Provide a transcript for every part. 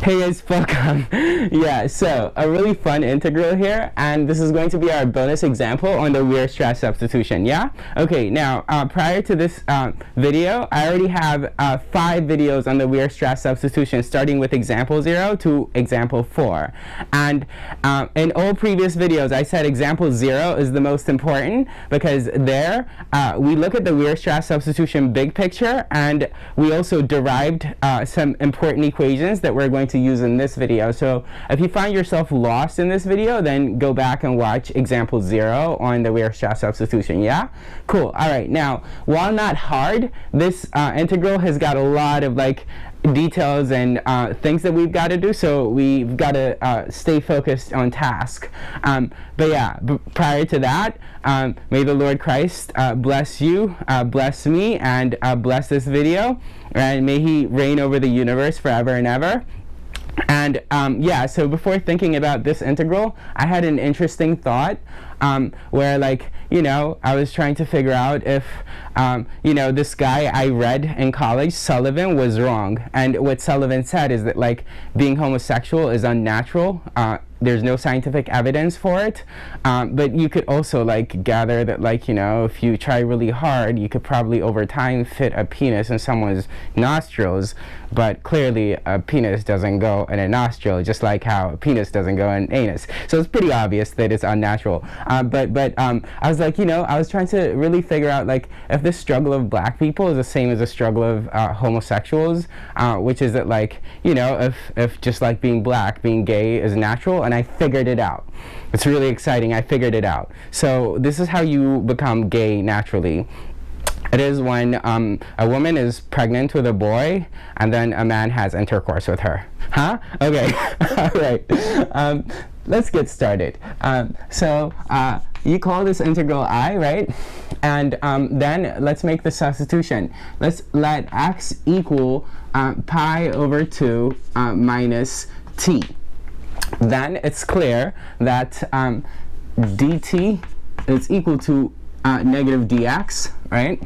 Hey guys, welcome. Yeah, so a really fun integral here, and this is going to be our bonus example on the Weirstrass substitution, yeah? Okay, now, prior to this video, I already have 5 videos on the Weirstrass substitution, starting with example 0 to example 4. And in all previous videos, I said example 0 is the most important, because there, we look at the Weirstrass substitution big picture, and we also derived some important equations that we're going to use in this video. So if you find yourself lost in this video, then go back and watch example 0 on the Weierstrass substitution, yeah? Cool. All right, now, while not hard, this integral has got a lot of like details and things that we've got to do, so we've got to stay focused on task. But yeah, prior to that, may the Lord Christ bless you, bless me, and bless this video, and may he reign over the universe forever and ever. And yeah, so before thinking about this integral, I had an interesting thought where, like, you know, I was trying to figure out if, you know, this guy I read in college, Sullivan, was wrong. And what Sullivan said is that, like, being homosexual is unnatural. There's no scientific evidence for it, but you could also like gather that, like, you know, if you try really hard, you could probably over time fit a penis in someone's nostrils, but clearly a penis doesn't go in a nostril, just like how a penis doesn't go in an anus. So it's pretty obvious that it's unnatural. But I was like, you know, I was trying to really figure out, like, if this struggle of black people is the same as the struggle of homosexuals, which is that, like, you know, if just like being black, being gay is natural, and I figured it out. It's really exciting. I figured it out. So this is how you become gay naturally. It is when a woman is pregnant with a boy and then a man has intercourse with her. Huh? Okay. All right. Let's get started. So you call this integral I, right? And then let's make the substitution. Let's let x equal pi over 2 minus t. Then it's clear that dt is equal to negative dx, right?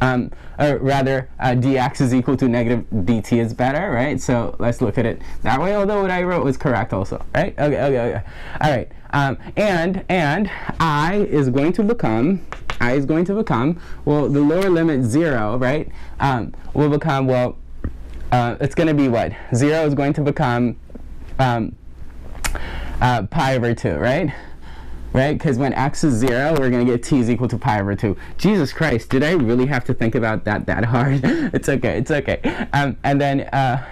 Or rather, dx is equal to negative dt is better, right? So let's look at it that way, although what I wrote was correct also, right? Okay. All right. And I is going to become, well, the lower limit 0, right, will become, well, it's going to be what? 0 is going to become pi over 2, right? Right? Because when x is 0, we're going to get t is equal to pi over 2. Jesus Christ, did I really have to think about that hard? It's okay, it's okay. And then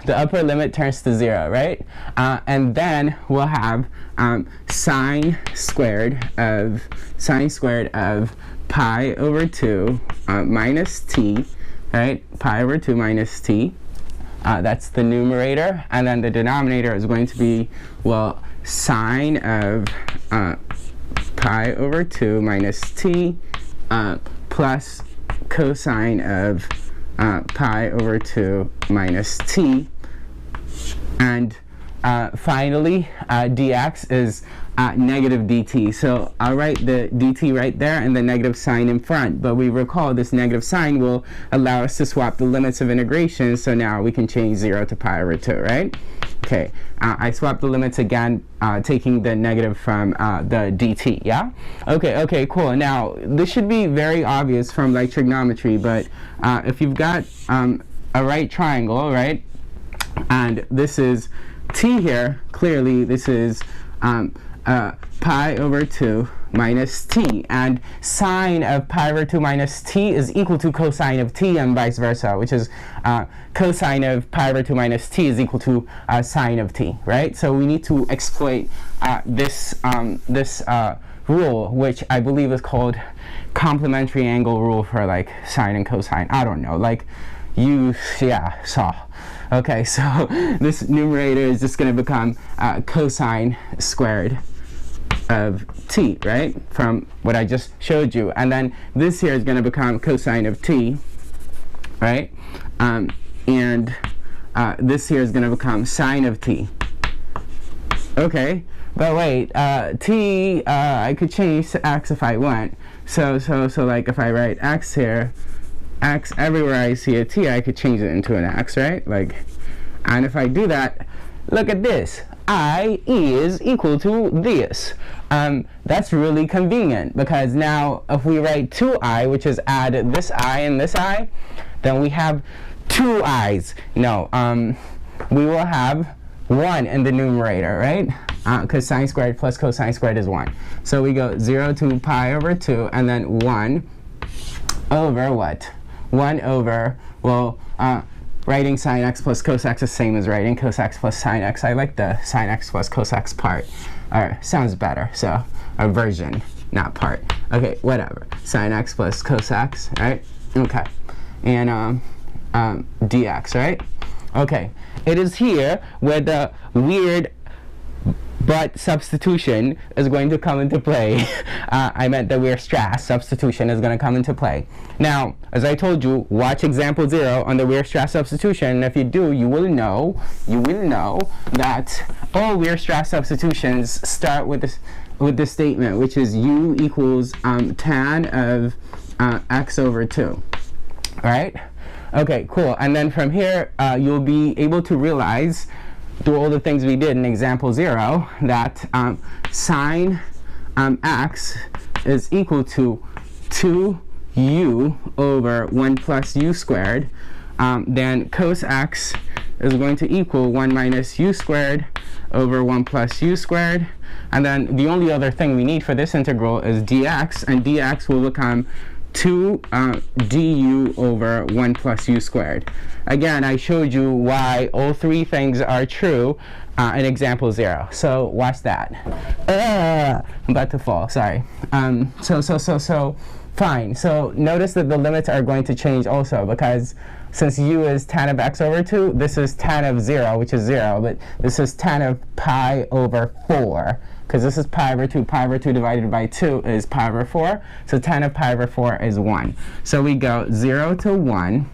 the upper limit turns to 0, right? And then we'll have sine squared of pi over 2 minus t, right? Pi over 2 minus t. That's the numerator, and then the denominator is going to be, well, sine of pi over 2 minus t plus cosine of pi over 2 minus t. And finally, dx is negative dt. So I'll write the dt right there and the negative sign in front. But we recall this negative sign will allow us to swap the limits of integration. So now we can change 0 to pi over 2, right? Okay, I swapped the limits again, taking the negative from the dt, yeah? Okay, cool. Now, this should be very obvious from like trigonometry, but if you've got a right triangle, right, and this is t here, clearly this is pi over 2 minus t, and sine of pi over 2 minus t is equal to cosine of t, and vice versa, which is cosine of pi over 2 minus t is equal to sine of t, right? So we need to exploit this rule, which I believe is called complementary angle rule for like sine and cosine. I don't know, like saw. Okay, so this numerator is just going to become cosine squared of t, right, from what I just showed you. And then this here is going to become cosine of t, right, and this here is going to become sine of t. Okay, but wait, t, I could change to x if I want. So like if I write x here, x everywhere I see a t, I could change it into an x, right? Like, and if I do that, look at this. I is equal to this. That's really convenient, because now if we write 2i, which is add this I and this I, then we have 2 i's. No, we will have 1 in the numerator, right? Because sine squared plus cosine squared is 1. So we go 0 to pi over 2, and then 1 over what? 1 over, well, writing sine x plus cos x is the same as writing cos x plus sine x. I like the sine x plus cos x part. Sounds better, so a version, not part. Okay, whatever. Sine x plus cos x, right? Okay. And dx, right? Okay. It is here where the weird but substitution is going to come into play. I meant the Weierstrass substitution is going to come into play. Now, as I told you, watch example 0 on the Weierstrass substitution, and if you do, you will know that all Weierstrass substitutions start with this statement, which is u equals tan of x over 2, right? Okay, cool. And then from here, you'll be able to realize, through all the things we did in example 0, that sine x is equal to 2u over 1 plus u squared. Then cos x is going to equal 1 minus u squared over 1 plus u squared. And then the only other thing we need for this integral is dx, and dx will become 2 du over 1 plus u squared. Again, I showed you why all 3 things are true in example 0. So watch that. I'm about to fall, sorry. So fine. So notice that the limits are going to change also, because since u is tan of x over 2, this is tan of 0, which is 0, but this is tan of pi over 4. Because this is pi over 2. Pi over 2 divided by 2 is pi over 4. So tan of pi over 4 is 1. So we go 0 to 1.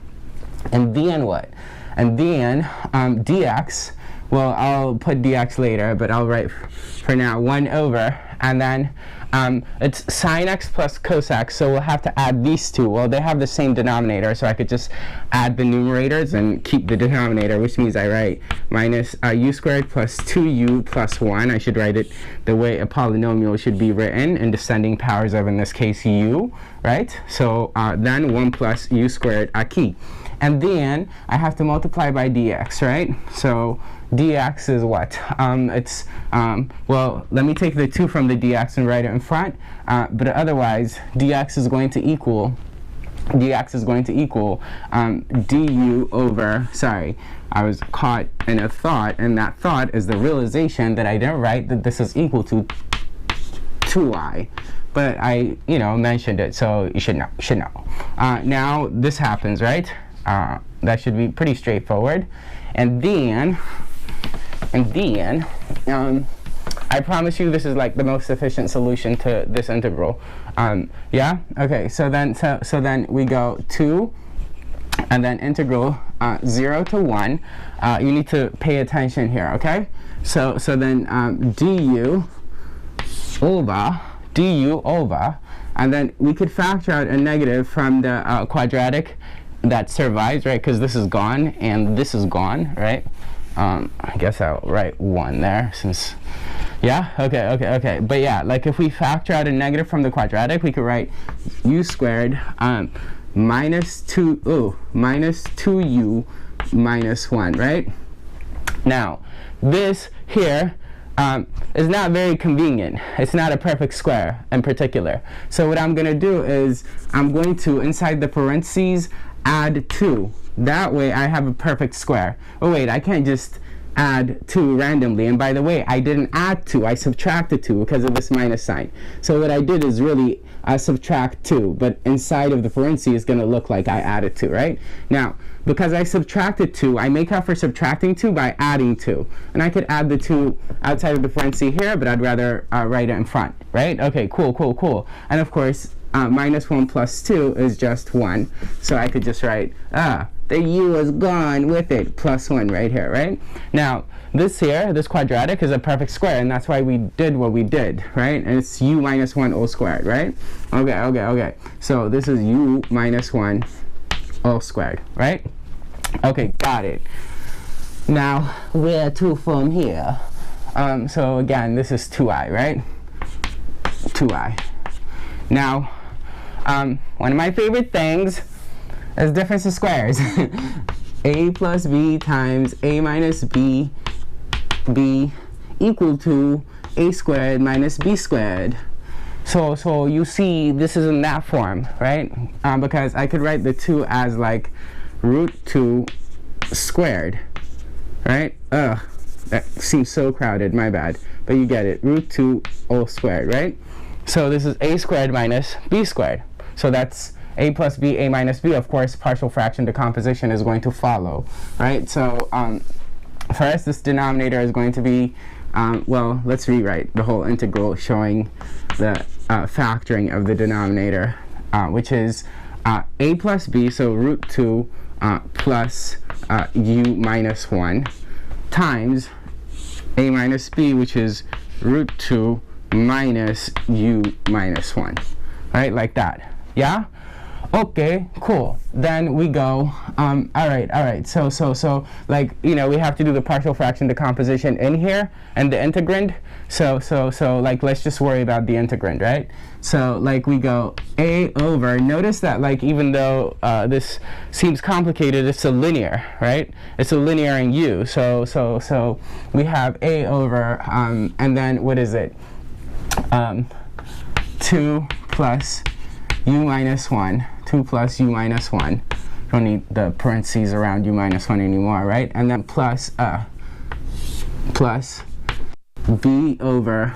And then what? And then dx, well, I'll put dx later, but I'll write for now 1 over. And then it's sine x plus cos x, so we'll have to add these two. Well, they have the same denominator, so I could just add the numerators and keep the denominator, which means I write minus u squared plus 2u plus 1. I should write it the way a polynomial should be written in descending powers of, in this case, u, right? So then 1 plus u squared aquí. And then I have to multiply by dx, right? So dx is what? Well, let me take the 2 from the dx and write it in front. But otherwise, dx is going to equal du over, sorry, I was caught in a thought, and that thought is the realization that I didn't write that this is equal to 2i. But I, mentioned it, so you should know. Now this happens, right? That should be pretty straightforward. And then I promise you this is like the most efficient solution to this integral. Yeah? Okay, so then we go 2, and then integral 0 to 1. You need to pay attention here, okay? So then du over, and then we could factor out a negative from the quadratic that survives, right? Because this is gone and this is gone, right? I guess I'll write 1 there since, yeah, okay. But yeah, like if we factor out a negative from the quadratic, we could write u squared minus 2u minus 1, right? Now, this here is not very convenient. It's not a perfect square in particular. So what I'm going to do is I'm going to, inside the parentheses, add 2. That way I have a perfect square. Oh wait, I can't just add 2 randomly. And by the way, I didn't add 2. I subtracted 2 because of this minus sign. So what I did is really subtract 2. But inside of the parentheses is going to look like I added 2, right? Now, because I subtracted 2, I make up for subtracting 2 by adding 2. And I could add the 2 outside of the parentheses here, but I'd rather write it in front, right? Okay, cool. And of course, minus 1 plus 2 is just 1. So I could just write, the u is gone with it, plus 1 right here, right? Now, this here, this quadratic, is a perfect square, and that's why we did what we did, right? And it's u minus 1 all squared, right? Okay. So this is u minus 1 all squared, right? Okay, got it. Now, where to from here? So again, this is 2i, right? 2i. Now, one of my favorite things is difference of squares. A plus b times a minus b equal to a squared minus b squared. So you see this is in that form, right? Because I could write the 2 as like root 2 squared, right? Ugh, that seems so crowded, my bad. But you get it, root 2 all squared, right? So this is a squared minus b squared. So that's a plus b, a minus b. Of course, partial fraction decomposition is going to follow, right? So first, this denominator is going to be, well, let's rewrite the whole integral showing the factoring of the denominator, which is a plus b, so root 2 plus u minus 1 times a minus b, which is root 2 minus u minus 1, right? Like that, yeah? Okay, cool. Then we go, all right, so like, you know, we have to do the partial fraction decomposition in here and the integrand. So like, let's just worry about the integrand, right? So like we go a over, notice that like, even though this seems complicated, it's a linear, right? It's a linear in u. So we have a over, and then what is it? 2 plus u minus 1. 2 plus u minus 1. Don't need the parentheses around u minus 1 anymore, right? And then plus b over,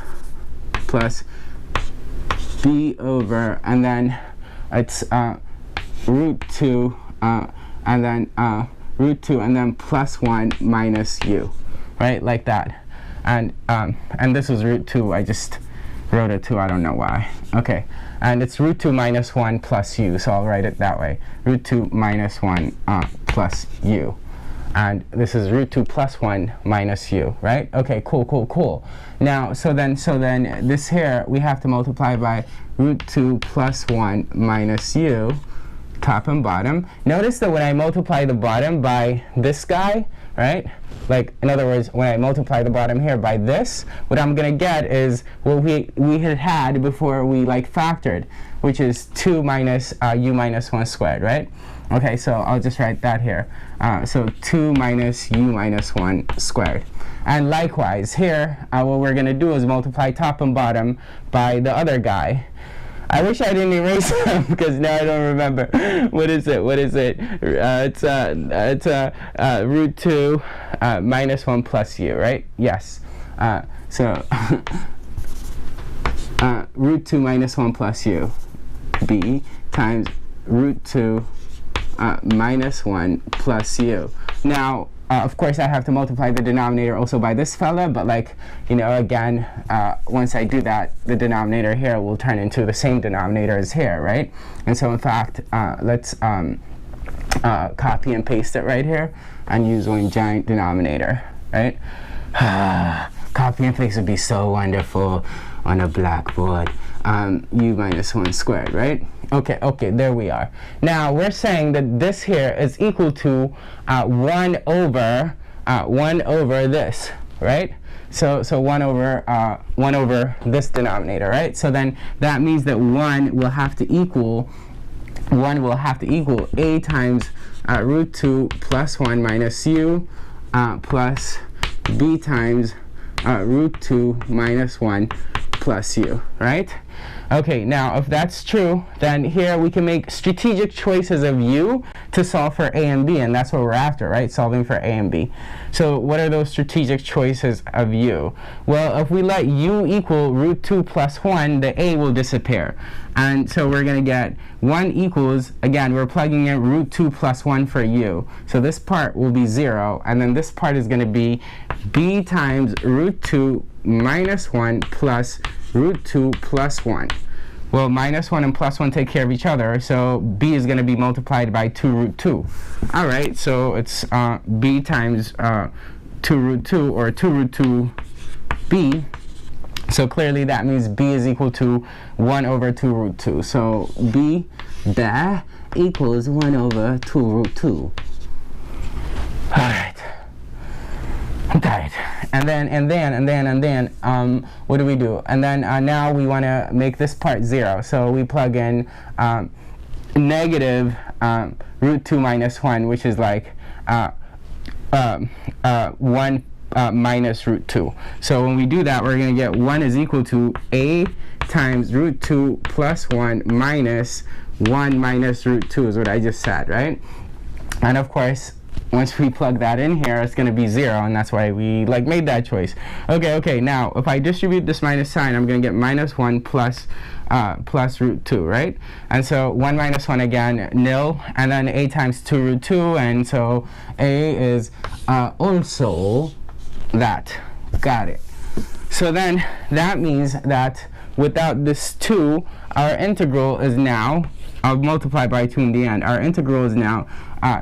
and then it's root 2, and then root 2, and then plus 1 minus u, right? Like that. And this was root 2. I just wrote it 2. I don't know why. Okay. And it's root 2 minus 1 plus u, so I'll write it that way. Root 2 minus 1 plus u. And this is root 2 plus 1 minus u, right? Okay, cool. Now, so then this here, we have to multiply by root 2 plus 1 minus u, top and bottom. Notice that when I multiply the bottom by this guy, right? Like, in other words, when I multiply the bottom here by this, what I'm going to get is what we had before we like factored, which is 2 minus u minus 1 squared, right? Okay, so I'll just write that here. So 2 minus u minus 1 squared. And likewise, here, what we're going to do is multiply top and bottom by the other guy. I wish I didn't erase them because now I don't remember. What is it? It's root 2 minus 1 plus u, right? Yes. So root 2 minus 1 plus u, b, times root 2 minus 1 plus u. Now, of course, I have to multiply the denominator also by this fella, but like, you know, again, once I do that, the denominator here will turn into the same denominator as here, right? And so, in fact, let's copy and paste it right here and use one giant denominator, right? Copy and paste would be so wonderful on a blackboard. U minus 1 squared, right? Okay, there we are. Now we're saying that this here is equal to 1 over this, right? So 1 over this denominator, right? So then that means that 1 will have to equal a times root 2 plus 1 minus u plus b times root 2 minus 1 plus u, right? Okay, now if that's true, then here we can make strategic choices of u to solve for a and b, and that's what we're after, right? Solving for a and b. So what are those strategic choices of u? Well, if we let u equal root 2 plus 1, the a will disappear. And so we're going to get 1 equals, again, we're plugging in root 2 plus 1 for u. So this part will be 0, and then this part is going to be b times root 2 minus 1 plus root 2 plus 1. Well, minus 1 and plus 1 take care of each other, so b is going to be multiplied by 2 root 2. All right, so it's b times 2 root 2, or 2 root 2 b. So clearly that means b is equal to 1 over 2 root 2. So b da equals 1 over 2 root 2. All right. right, and then what do we do? And then now we want to make this part 0, so we plug in negative root 2 minus 1, which is like 1 minus root 2. So when we do that, we're going to get 1 is equal to a times root 2 plus 1 minus 1 minus root 2 is what I just said, right? And of course, once we plug that in here, it's going to be 0, and that's why we like made that choice. Okay, now if I distribute this minus sign, I'm going to get minus 1 plus root 2, right? And so 1 minus 1 again, nil, and then a times 2 root 2, and so a is also that. Got it. So then that means that without this 2, our integral is now, I'll multiply by 2 in the end, our integral is now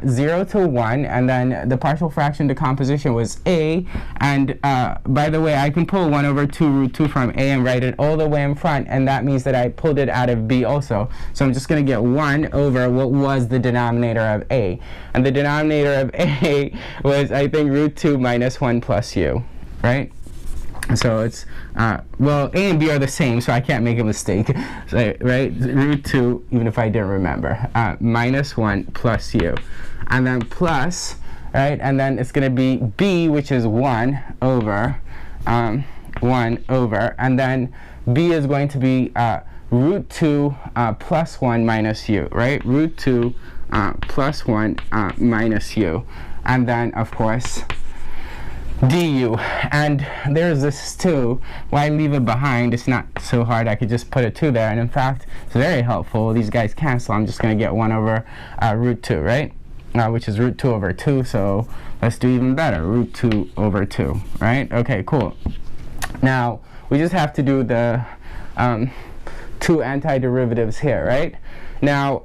0 to 1, and then the partial fraction decomposition was a, and by the way, I can pull 1 over 2 root 2 from a and write it all the way in front, and that means that I pulled it out of b also. So I'm just going to get 1 over what was the denominator of a, and the denominator of a was, I think, root 2 minus 1 plus u, right? So it's, well, a and b are the same, so I can't make a mistake, so, right? Root 2, even if I didn't remember, minus 1 plus u. And then plus, right? And then it's going to be b, which is 1 over, and then b is going to be root 2 plus 1 minus u, right? Root 2 plus 1 minus u. And then, of course, du, and there's this 2. Why leave it behind? It's not so hard. I could just put a 2 there, and in fact, it's very helpful. These guys cancel. I'm just going to get 1 over root 2, right? Which is root 2 over 2, so let's do even better. Root 2 over 2, right? Okay, cool. Now, we just have to do the 2 antiderivatives here, right? Now,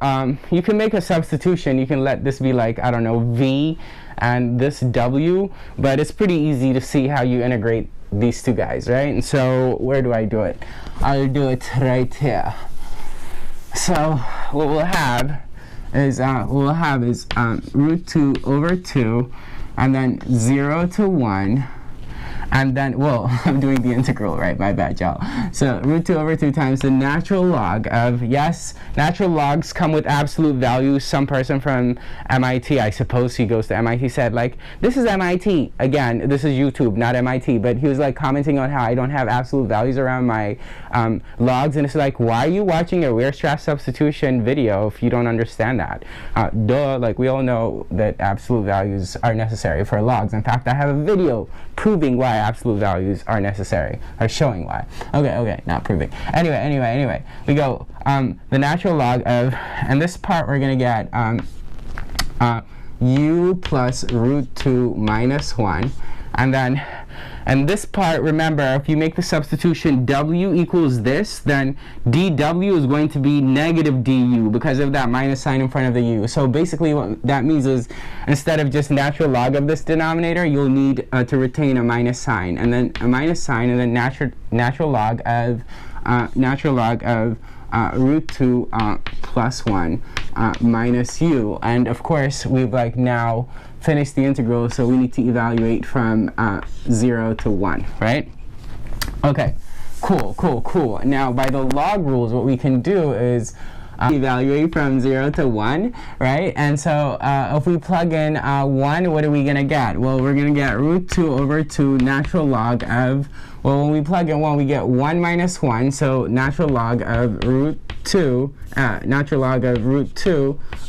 you can make a substitution. You can let this be like, I don't know, v, and this w, but it's pretty easy to see how you integrate these two guys, right? And so where do I do it? I'll do it right here. So what we'll have is root 2 over 2, and then 0 to 1, and then, well, I'm doing the integral, right? My bad, y'all. So root 2 over 2 times the natural log of, yes, natural logs come with absolute values. Some person from MIT, I suppose he goes to MIT, said, like, this is MIT. Again, this is YouTube, not MIT. But he was, like, commenting on how I don't have absolute values around my logs. And it's like, why are you watching a Weirstrass substitution video if you don't understand that? Duh, like, we all know that absolute values are necessary for logs. In fact, I have a video proving why absolute values are necessary, or showing why. Okay, not proving. Anyway, we go the natural log of, and this part we're going to get u plus root 2 minus 1, and then, and this part, remember, if you make the substitution w equals this, then dw is going to be negative du because of that minus sign in front of the u. So basically what that means is, instead of just natural log of this denominator, you'll need to retain a minus sign, and then a minus sign, and then natural log of root 2 plus 1 minus u. And of course, we've like now finished the integral, so we need to evaluate from 0 to 1, right? Okay, cool. Now, by the log rules, what we can do is evaluate from 0 to 1, right? And so if we plug in 1, what are we going to get? Well, we're going to get root 2 over 2 natural log of, well, when we plug in 1, we get 1 minus 1, so natural log of root 2,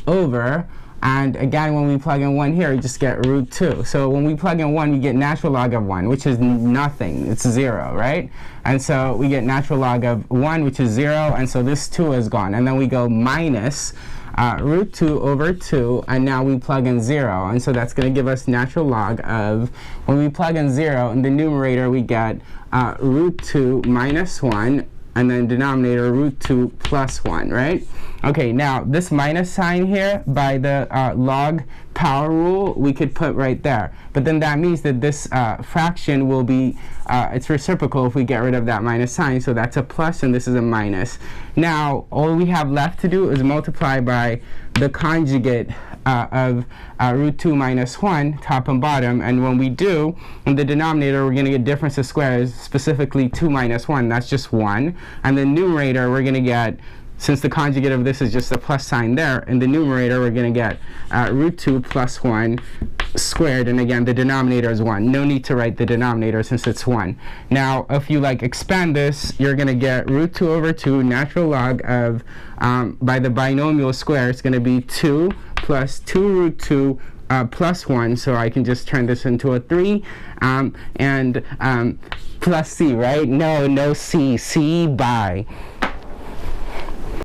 over, and again, when we plug in 1 here, we just get root 2. So when we plug in 1, we get natural log of 1, which is nothing. It's 0, right? And so we get natural log of 1, which is 0, and so this 2 is gone. And then we go minus root 2 over 2, and now we plug in 0. And so that's going to give us natural log of, when we plug in 0, in the numerator we get root 2 minus 1, and then denominator root 2 plus 1, right? Okay, now this minus sign here, by the log power rule, we could put right there. But then that means that this fraction will be, it's reciprocal if we get rid of that minus sign, so that's a plus and this is a minus. Now, all we have left to do is multiply by the conjugate of root 2 minus 1, top and bottom, and when we do, in the denominator we're going to get difference of squares, specifically 2 minus 1, that's just 1, and the numerator we're going to get, since the conjugate of this is just a plus sign there, in the numerator we're going to get root 2 plus 1 squared, and again the denominator is 1. No need to write the denominator since it's 1. Now if you expand this, you're going to get root 2 over 2 natural log of, by the binomial square, it's going to be 2 plus 2 root 2 plus 1, so I can just turn this into a 3, and plus c, right? No c by.